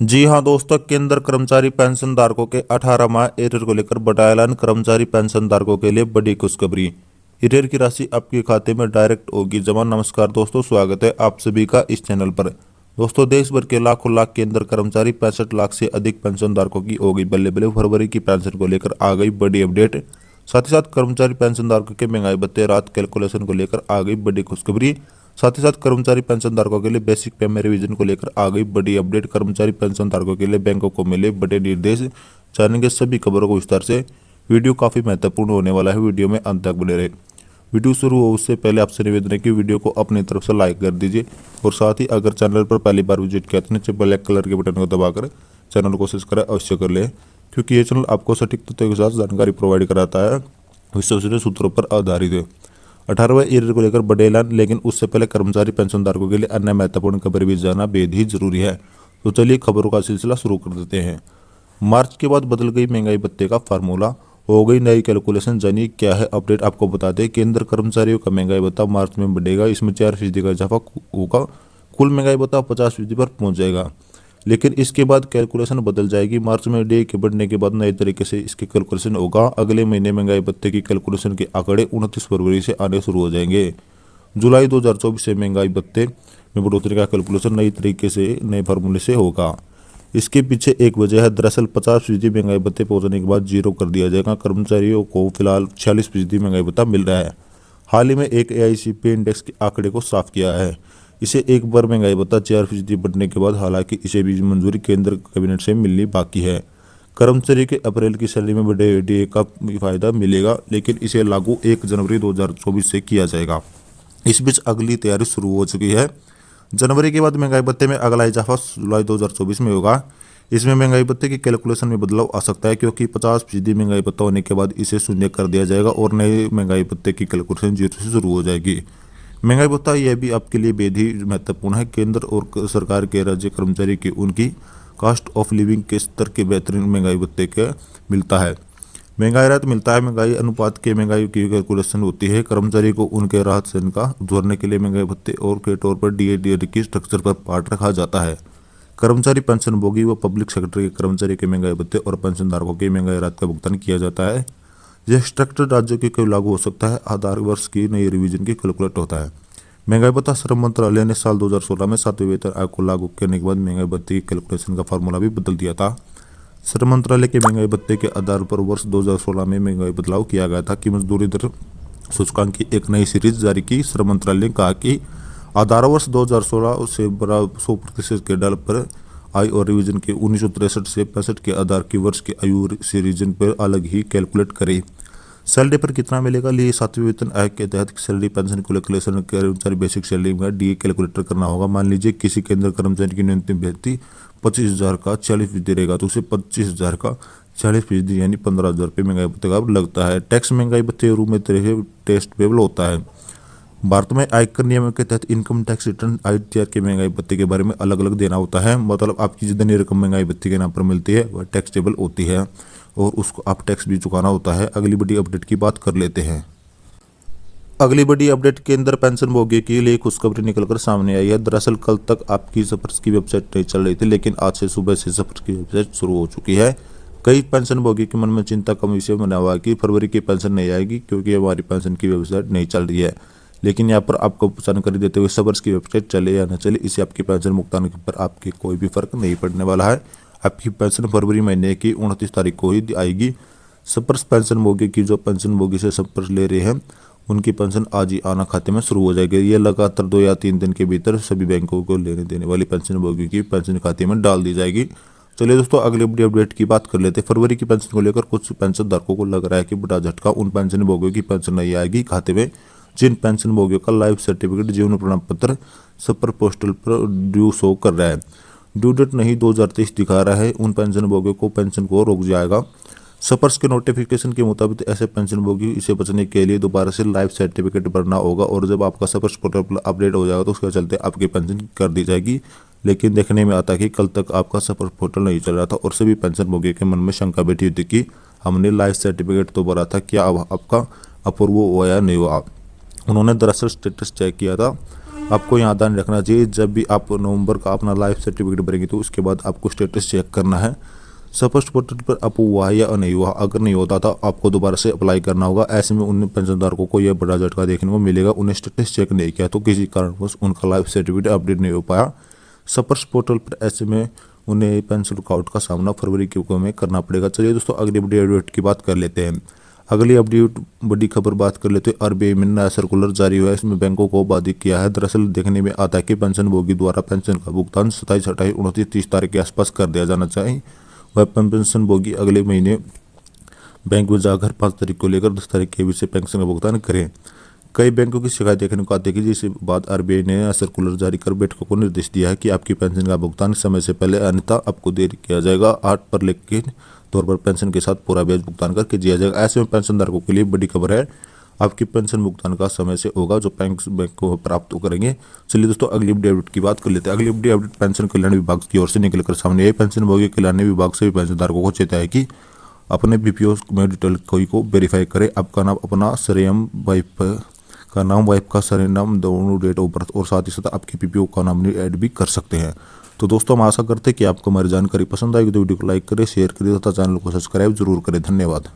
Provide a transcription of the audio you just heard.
जी हां दोस्तों, केंद्र कर्मचारी पेंशन धारकों के 18 माह एरियर को लेकर बड़ा ऐलान। कर्मचारी पेंशन धारकों के लिए बड़ी खुशखबरी। एरियर की राशि आपके खाते में डायरेक्ट होगी जमा। नमस्कार दोस्तों, स्वागत है आप सभी का इस चैनल पर। दोस्तों, देश भर के लाखों लाख केंद्र कर्मचारी 65 लाख से अधिक पेंशन धारकों की होगी बल्ले बल्ले। फरवरी की पेंशन को लेकर आ गई बड़ी अपडेट। साथ ही साथ कर्मचारी पेंशन धारकों के महंगाई भत्ते रात कैलकुलेशन को लेकर आ गई बड़ी खुशखबरी। साथ ही साथ कर्मचारी पेंशन धारकों के लिए बेसिक पेमेंट रिवीजन को लेकर आ गई बड़ी अपडेट। कर्मचारी पेंशन धारकों के लिए बैंकों को मिले बड़े निर्देश। जानेंगे सभी खबरों को विस्तार से। वीडियो काफी महत्वपूर्ण होने वाला है, वीडियो में अंत तक बने रहे। वीडियो शुरू हो उससे पहले आपसे निवेदन है कि वीडियो को अपनी तरफ से लाइक कर दीजिए और साथ ही अगर चैनल पर पहली बार विजिट किया तो नीचे ब्लैक कलर के बटन को दबाकर चैनल को सब्सक्राइब अवश्य कर ले, क्योंकि ये चैनल आपको सटीक तथ्यों के साथ जानकारी प्रोवाइड कराता है, विश्वसनीय सूत्रों पर आधारित है। 18वें एरियर को लेकर बड़े ऐलान, लेकिन उससे पहले कर्मचारी पेंशन धारकों के लिए अन्य महत्वपूर्ण खबर भी जाना बेहद ही जरूरी है। तो चलिए खबरों का सिलसिला शुरू कर देते हैं। मार्च के बाद बदल गई महंगाई भत्ते का फार्मूला, हो गई नई कैलकुलेशन। जानिए क्या है अपडेट, आपको बता दें। केंद्र कर्मचारियों का महंगाई भत्ता मार्च में बढ़ेगा, इसमें 4% का इजाफा होगा। कुल महंगाई भत्ता 50% पर पहुंच जाएगा, लेकिन इसके बाद कैलकुलेशन बदल जाएगी। मार्च में डे के बढ़ने के बाद नए तरीके से इसकी कैलकुलेशन होगा। अगले महीने महंगाई भत्ते की कैलकुलेशन के आंकड़े 29 फरवरी से आने शुरू हो जाएंगे। जुलाई 2024 से महंगाई भत्ते में बढ़ोतरी का कैलकुलेशन नई तरीके से नए फार्मूले से होगा। इसके पीछे एक वजह है, दरअसल 50% महंगाई भत्ते पहुंचने के बाद जीरो कर दिया जाएगा। कर्मचारियों को फिलहाल 46% महंगाई भत्ता मिल रहा है। हाल ही में एक AICP इंडेक्स के आंकड़े को साफ किया है। इसे एक बार महंगाई भत्ता 4% बढ़ने के बाद, हालांकि इसे भी मंजूरी केंद्र कैबिनेट से मिलनी बाकी है। कर्मचारी के अप्रैल की सैलरी में बड़े डे का फायदा मिलेगा, लेकिन इसे लागू 1 जनवरी 2024 से किया जाएगा। इस बीच अगली तैयारी शुरू हो चुकी है। जनवरी के बाद महंगाई भत्ते में अगला इजाफा जुलाई 2024 में होगा। इसमें महंगाई भत्ते की कैलकुलेशन में बदलाव आ सकता है, क्योंकि 50% महंगाई भत्ता होने के बाद इसे शून्य कर दिया जाएगा और नए महंगाई भत्ते की कैलकुलेशन जीरो से शुरू हो जाएगी। महंगाई भत्ता यह भी आपके लिए बेहद ही महत्वपूर्ण है। केंद्र और सरकार के राज्य कर्मचारी की उनकी कॉस्ट ऑफ लिविंग के स्तर के बेहतरीन महंगाई भत्ते के मिलता है। महंगाई राहत मिलता है। महंगाई अनुपात के महंगाई की कैलकुलेशन होती है। कर्मचारी को उनके राहत सेन का उभरने के लिए महंगाई भत्ते और के तौर पर DA की स्ट्रक्चर पर पार्ट रखा जाता है। कर्मचारी पेंशन भोगी व पब्लिक सेक्टर के कर्मचारी के महंगाई भत्ते और पेंशन धारकों की महंगाई राहत का भुगतान किया जाता है। यह स्ट्रक्चर राज्यों के कई लागू हो सकता है। आधार वर्ष की नई रिवीजन की कैलकुलेट होता है। महंगाई भत्ता श्रम मंत्रालय ने साल 2016 में 7वें वेतन आयोग को लागू करने के बाद महंगाई भत्ते की कैलकुलेशन का फार्मूला भी बदल दिया था। श्रम मंत्रालय के महंगाई भत्ते के आधार पर वर्ष 2016 में महंगाई बदलाव किया गया था कि मजदूरी दर सूचकांक की एक नई सीरीज जारी की। श्रम मंत्रालय ने कहा कि आधार वर्ष 2016 से बराबर 100% के दर पर आई और रिवीजन के 1963 से 65 के आधार की वर्ष की आयु सीरीजन पर अलग ही कैलकुलेट करें। सैलरी पर कितना मिलेगा, लिए 7वें वेतन आयोग के तहत सैलरी पेंशन कैलकुलेशन कर्मचारी बेसिक सैलरी में DA कैलकुलेटर करना होगा। मान लीजिए किसी केंद्र कर्मचारी की न्यूनतम वेतन 25,000 का 40% रहेगा, तो उसे 25,000 का 40% यानी 15,000 रुपये महंगाई भत्ते का लगता है। टैक्स महंगाई भत्ते के रूप में टेस्ट पेबल होता है। भारत में आयकर नियमों के तहत इनकम टैक्स रिटर्न ITR के महंगाई भत्ते के बारे में अलग अलग देना होता है। मतलब आपकी जितनी रकम महंगाई भत्ते के नाम पर मिलती है वह टैक्सेबल होती है और उसको आप टैक्स भी चुकाना होता है। अगली बड़ी अपडेट की बात कर लेते हैं। अगली बड़ी अपडेट, केंद्र पेंशन भोगी के लिए खुशखबरी निकलकर सामने आई है। दरअसल कल तक आपकी सफर्स की वेबसाइट नहीं चल रही थी, लेकिन आज से सुबह से सफर्स की वेबसाइट शुरू हो चुकी है। कई पेंशन भोगी के मन में चिंता का विषय बना हुआ है कि फरवरी की पेंशन नहीं आएगी, क्योंकि हमारी पेंशन की वेबसाइट नहीं चल रही है। लेकिन यहाँ पर आपको जानकारी देते हुए, सफर्स की वेबसाइट चले या न चले, इससे आपकी पेंशन भुगतान पर आपके कोई भी फर्क नहीं पड़ने वाला है। आपकी पेंशन फरवरी महीने की 29 तारीख को ही आएगी। सपर्स पेंशन भोगी की जो पेंशन भोगी से सपर्स ले रहे हैं, उनकी पेंशन आज ही आना खाते में शुरू हो जाएगी। ये लगातार 2 या 3 दिन के भीतर सभी बैंकों को लेने देने वाली पेंशन भोगी की पेंशन खाते में डाल दी जाएगी। चलिए दोस्तों, अगली बड़ी अपडेट की बात कर लेते हैं। फरवरी की पेंशन को लेकर कुछ पेंशन धारकों को लग रहा है कि बड़ा झटका। उन पेंशन भोगियों की पेंशन नहीं आएगी खाते में जिन पेंशन भोगियों का लाइफ सर्टिफिकेट जीवन प्रमाण पत्र सपर पोस्टल पर ड्यू शो कर रहा है। ड्यू डेट नहीं 2023 दिखा रहा है। उन पेंशन भोगियों को पेंशन को रोक जाएगा। सपर्स के नोटिफिकेशन के मुताबिक ऐसे पेंशन भोगी इसे बचने के लिए दोबारा से लाइफ सर्टिफिकेट भरना होगा, और जब आपका सपर्स पोर्टल पर अपडेट हो जाएगा तो उसके चलते आपकी पेंशन कर दी जाएगी। लेकिन देखने में आता है कि कल तक आपका सपर्स पोर्टल नहीं चल रहा था और सभी पेंशन भोगी के मन में शंका बैठी हुई थी कि हमने लाइफ सर्टिफिकेट तो भरा था, क्या अब आपका अप्रूव हुआ या नहीं हुआ। उन्होंने दरअसल स्टेटस चेक किया था आपको यहाँ ध्यान रखना चाहिए, जब भी आप नवंबर का अपना लाइफ सर्टिफिकेट भरेंगे तो उसके बाद आपको स्टेटस चेक करना है। स्पष्ट पोर्टल पर आप हुआ है या नहीं हुआ, अगर नहीं होता तो आपको दोबारा से अप्लाई करना होगा। ऐसे में उन पेंशनधारकों को यह बड़ा झटका देखने को मिलेगा। उन्हें स्टेटस चेक नहीं किया तो किसी कारणवश उनका लाइफ सर्टिफिकेट अपडेट नहीं हो पाया स्पर्श पोर्टल पर, ऐसे में उन्हें पेंशन रुकावट का सामना फरवरी के में करना पड़ेगा। चलिए दोस्तों, अगली अपडेट की बात कर लेते हैं। अगली अपडेट बड़ी खबर बात कर लेते हैं। आरबीआई में नया सर्कुलर जारी हुआ है, इसमें बैंकों को बाधित किया है। दरअसल देखने में आता है कि पेंशनभोगी द्वारा पेंशन का भुगतान 27, 28, 29, 30 तारीख के आसपास कर दिया जाना चाहिए। वह पेंशनभोगी अगले महीने बैंक में जाकर 5 तारीख को लेकर 10 तारीख के बीच से पेंशन का भुगतान करें। कई बैंकों की शिकायत देखने को आती है कि जिसके बाद आरबीआई ने सर्कुलर जारी कर बैंकों को निर्देश दिया है कि आपकी पेंशन का भुगतान समय से पहले, अन्यथा आपको देरी किया जाएगा। 8 पर लेके तौर पर पेंशन के साथ पूरा ब्याज भुगतान करके दिया जाएगा। ऐसे में पेंशनधारकों के लिए बड़ी खबर है, आपकी पेंशन भुगतान का समय से होगा जो बैंक को प्राप्त करेंगे। चलिए दोस्तों, अगली अपडेट की बात कर लेते हैं। अगली अपडेट पेंशन कल्याण विभाग की ओर से निकलकर सामने आई। पेंशनभोगी कल्याण विभाग से भी पेंशनधारकों को चेताया कि अपने बीपीओ में डिटेल कोई को वेरीफाई करें। आपका नाम, अपना सरनेम, वाइफ का नाम, वाइफ का सरनेम, दोनों डेट ऑफ बर्थ और साथ ही साथ आपके पीपीओ का नाम ऐड भी कर सकते हैं। तो दोस्तों, हम आशा करते हैं कि आपको हमारी जानकारी पसंद आएगी तो वीडियो को लाइक करें, शेयर करें तथा चैनल को सब्सक्राइब जरूर करें। धन्यवाद।